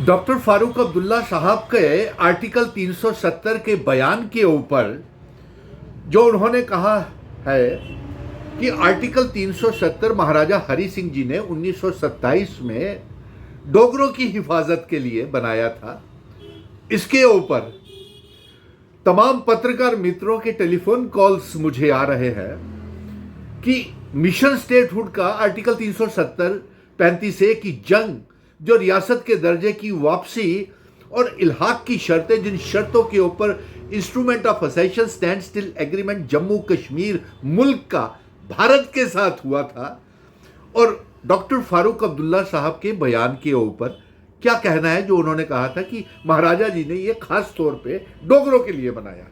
Doctor Farooq Abdullah साहब के article 370 के बयान के ऊपर जो उन्होंने कहा है कि आर्टिकल 370 महाराजा हरि सिंह जी ने 1927 में डोगरों की हिफाजत के लिए बनाया था। इसके ऊपर तमाम पत्रकार मित्रों के टेलीफोन कॉल्स मुझे आ रहे हैं कि मिशन स्टेटहुड का आर्टिकल 370 35A की जंग, जो रियासत के दर्जे की वापसी और इल्हाक की शर्तें, जिन शर्तों के ऊपर instrument of accession stand still agreement Jammu Kashmir मुल्क का भारत के साथ हुआ था, और डॉक्टर फारूक अब्दुल्ला साहब के बयान के ऊपर क्या कहना है जो उन्होंने कहा था कि महाराजा जी ने ये खास तौर पे डोगरों के लिए बनाया।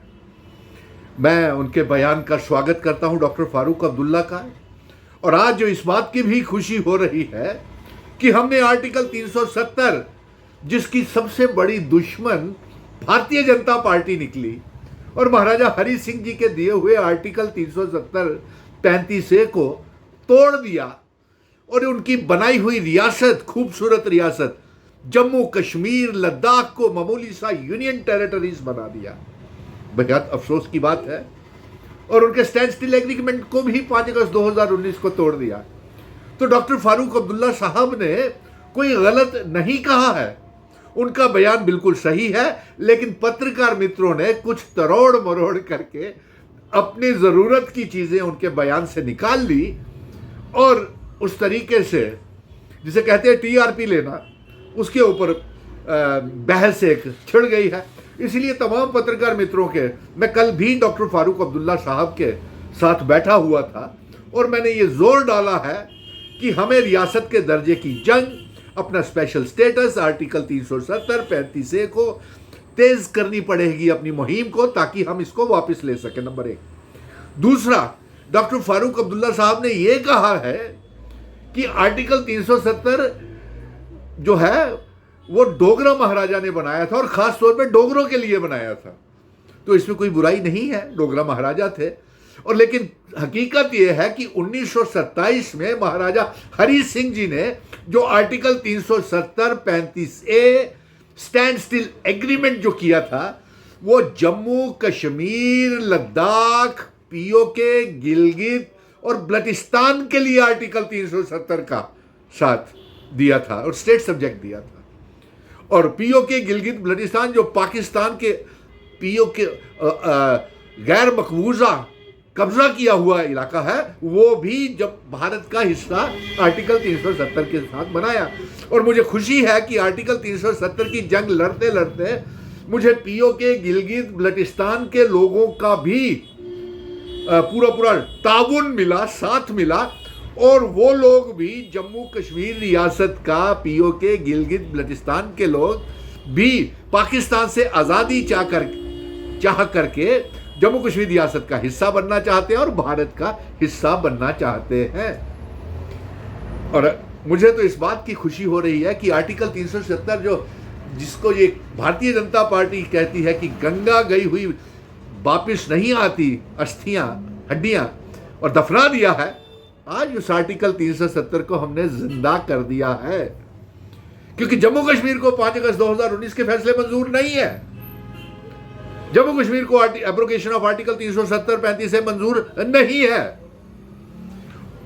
मैं उनके बयान का स्वागत करता हूं, डॉक्टर फारूक अब्दुल्ला का। और आज जो इस बात की भी खुशी हो रही है कि हमने आर्टिकल 370, जिसकी सबसे बड़ी दुश्मन भारतीय जनता पार्टी निकली, और महाराजा हरि सिंह जी के दिए हुए आर्टिकल 370 35A को तोड़ दिया और उनकी बनाई हुई रियासत, खूबसूरत रियासत जम्मू कश्मीर लद्दाख को मामूली सा यूनियन टेरिटरीज बना दिया। बेहद अफसोस की बात है। और उनके स्टैंड स्टिल एग्रीमेंट को भी 5 अगस्त 2019 को तोड़ दिया। तो डॉक्टर फारूक अब्दुल्ला साहब ने कोई गलत नहीं कहा है, उनका बयान बिल्कुल सही है, लेकिन पत्रकार मित्रों ने कुछ तरोड़ मरोड़ करके अपनी जरूरत की चीजें उनके बयान से निकाल ली और उस तरीके से, जिसे कहते हैं टीआरपी लेना, उसके ऊपर बहस एक छिड़ गई है। इसलिए तमाम पत्रकार मित्रों के, मैं कल भी डॉक्टर फारूक अब्दुल्ला साहब के साथ बैठा हुआ था और मैंने ये जोर डाला है कि हमें रियासत के दर्जे की जंग, अपना स्पेशल स्टेटस, आर्टिकल 370 35A को तेज करनी पड़ेगी, अपनी मुहिम को, ताकि हम इसको वापस ले सकें। नंबर 1। दूसरा, डॉक्टर फारूक अब्दुल्ला साहब ने यह कहा है कि आर्टिकल 370 जो है वो डोगरा महाराजा ने बनाया था और खास तौर पे डोगरों के लिए बनाया था। तो इसमें कोई बुराई नहीं है, डोगरा महाराजा थे। और लेकिन हकीकत यह है कि 1927 में महाराजा हरि सिंह जी ने जो article 370 35A stand still agreement जो किया था, वो जम्मू कश्मीर लद्दाख पीओके गिलगित और बल्टिस्तान के लिए आर्टिकल 370 का साथ दिया था और स्टेट सब्जेक्ट दिया था। और पीओके गिलगित बल्टिस्तान जो पाकिस्तान के पीओके गैर मकबूजा कब्जा किया हुआ इलाका है, वो भी जब भारत का हिस्सा आर्टिकल 370 के साथ बनाया। और मुझे खुशी है कि आर्टिकल 370 की जंग लड़ते लड़ते मुझे पीओके गिलगित बल्टिस्तान के लोगों का भी पूरा ताउन मिला, साथ मिला, और वो लोग भी, जम्मू कश्मीर रियासत का पीओके गिलगित बल्टिस्तान के लोग भी पाकिस्तान से आज़ादी चाह करके जम्मू कश्मीर रियासत का हिस्सा बनना चाहते हैं और भारत का हिस्सा बनना चाहते हैं। और मुझे तो इस बात की खुशी हो रही है कि आर्टिकल 370, जिसको ये भारतीय जनता पार्टी कहती है कि गंगा गई हुई वापिस नहीं आती, अस्थियां हड्डियां, और दफना दिया है, आज उस आर्टिकल 370 को हमने जिंदा कर दिया है। क्योंकि जम्मू कश्मीर को 5 अगस्त 2019 के फैसले मंजूर नहीं है। जम्मू कश्मीर को एब्रोगेशन ऑफ आर्टिकल 370 35A मंजूर नहीं है।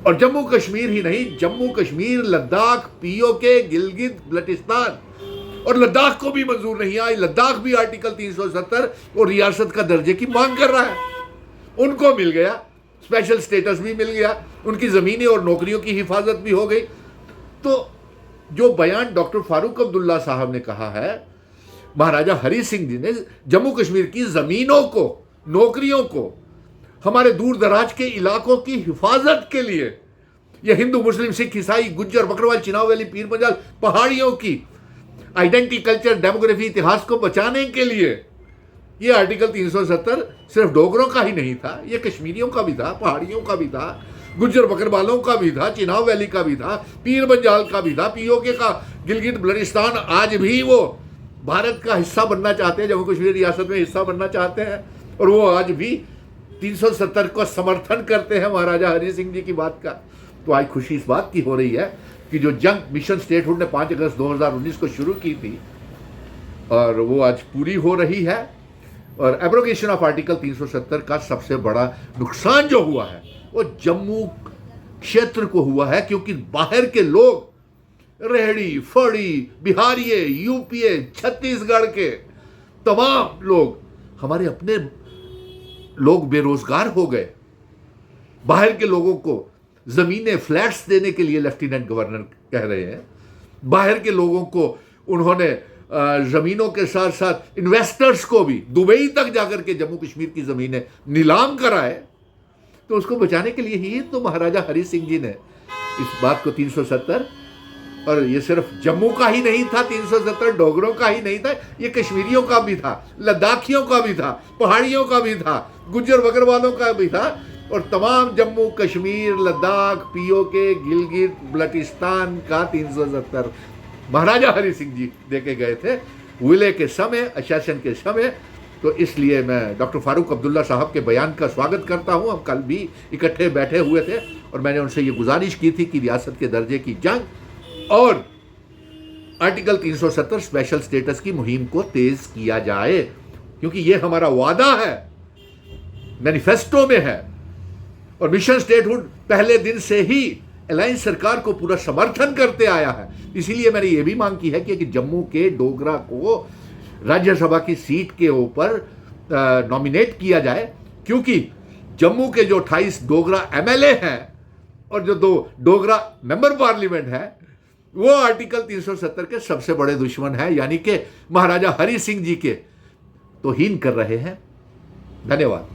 और जम्मू कश्मीर ही नहीं, जम्मू कश्मीर लद्दाख पीओके गिलगित बल्टिस्तान और लद्दाख को भी मंजूर नहीं आई। लद्दाख भी आर्टिकल 370 और रियासत का दर्जे की मांग कर रहा है। उनको मिल गया, स्पेशल स्टेटस भी मिल गया, उनकी ज़मीनें और नौकरियों की हिफाजत भी हो गई। तो जो बयान डॉक्टर फारूक अब्दुल्ला साहब ने कहा है, महाराजा हरि सिंह जी ने जम्मू कश्मीर की ज़मीनों को, नौकरियों को, हमारे दूर दराज के इलाकों की हिफाजत के लिए, यह हिंदू मुस्लिम सिख ईसाई गुज्जर बकरवाल चिनाव वैली पीर पंजाल पहाड़ियों की आइडेंटिटी कल्चर डेमोग्राफी इतिहास को बचाने के लिए, ये आर्टिकल 370 सिर्फ डोगरों का ही नहीं था, ये कश्मीरियों का भी था, पहाड़ियों का भी था, गुज्जर बकरवालों का भी था, चिनाव वैली का भी था, पीर पंजाल का भी था, पीओके का गिलगित बल्टिस्तान आज भी वो भारत का हिस्सा बनना चाहते हैं, जम्मू कश्मीर रियासत में हिस्सा बनना चाहते हैं, और वो आज भी 370 का समर्थन करते हैं महाराजा हरि सिंह जी की बात का। तो आज खुशी इस बात की हो रही है कि जो जंग मिशन स्टेटहुड ने 5 अगस्त 2019 को शुरू की थी, और वो आज पूरी हो रही है। और एब्रोगेशन ऑफ आर्टिकल 370 का सबसे बड़ा नुकसान जो हुआ है वो जम्मू क्षेत्र को हुआ है, क्योंकि बाहर के लोग, रेहड़ी फड़ी, बिहारिये, यूपीए, छत्तीसगढ़ के तमाम लोग, हमारे अपने लोग बेरोजगार हो गए। बाहर के लोगों को जमीनें, फ्लैट्स देने के लिए लेफ्टिनेंट गवर्नर कह रहे हैं। बाहर के लोगों को उन्होंने जमीनों के साथ साथ इन्वेस्टर्स को भी दुबई तक जाकर के जम्मू कश्मीर की जमीनें नीलाम कराए। तो उसको बचाने के लिए ही तो महाराजा हरि सिंह जी ने इस बात को 370, और ये सिर्फ जम्मू का ही नहीं था, 370 डोगरों का ही नहीं था, ये कश्मीरियों का भी था, लद्दाखियों का भी था, पहाड़ियों का भी था, गुज्जर बकरवालों का भी था, और तमाम जम्मू कश्मीर, लद्दाख, पीओके, गिलगित बल्टिस्तान का 370 महाराजा हरि सिंह जी देके गए थे विले के समय, शासन के समय। तो इसलिए मैं डॉक्टर फारूक अब्दुल्ला साहब के बयान का स्वागत करता हूं। हम कल भी इकट्ठे बैठे हुए थे और मैंने उनसे ये गुजारिश की थी कि रियासत के दर्जे की जंग और आर्टिकल 370 स्पेशल स्टेटस की मुहिम को तेज किया जाए, क्योंकि ये हमारा वादा है, मैनिफेस्टो में है, और मिशन स्टेटहुड पहले दिन से ही अलायंस सरकार को पूरा समर्थन करते आया है। इसीलिए मैंने ये भी मांग की है कि जम्मू के डोगरा को राज्यसभा की सीट के ऊपर नॉमिनेट किया जाए, क्योंकि जम्मू के जो 28 डोगरा एमएलए हैं और जो 2 डोगरा मेंबर पार्लियामेंट है, वो आर्टिकल 370 के सबसे बड़े दुश्मन है, यानी कि महाराजा हरि सिंह जी के तौहीन कर रहे हैं। धन्यवाद।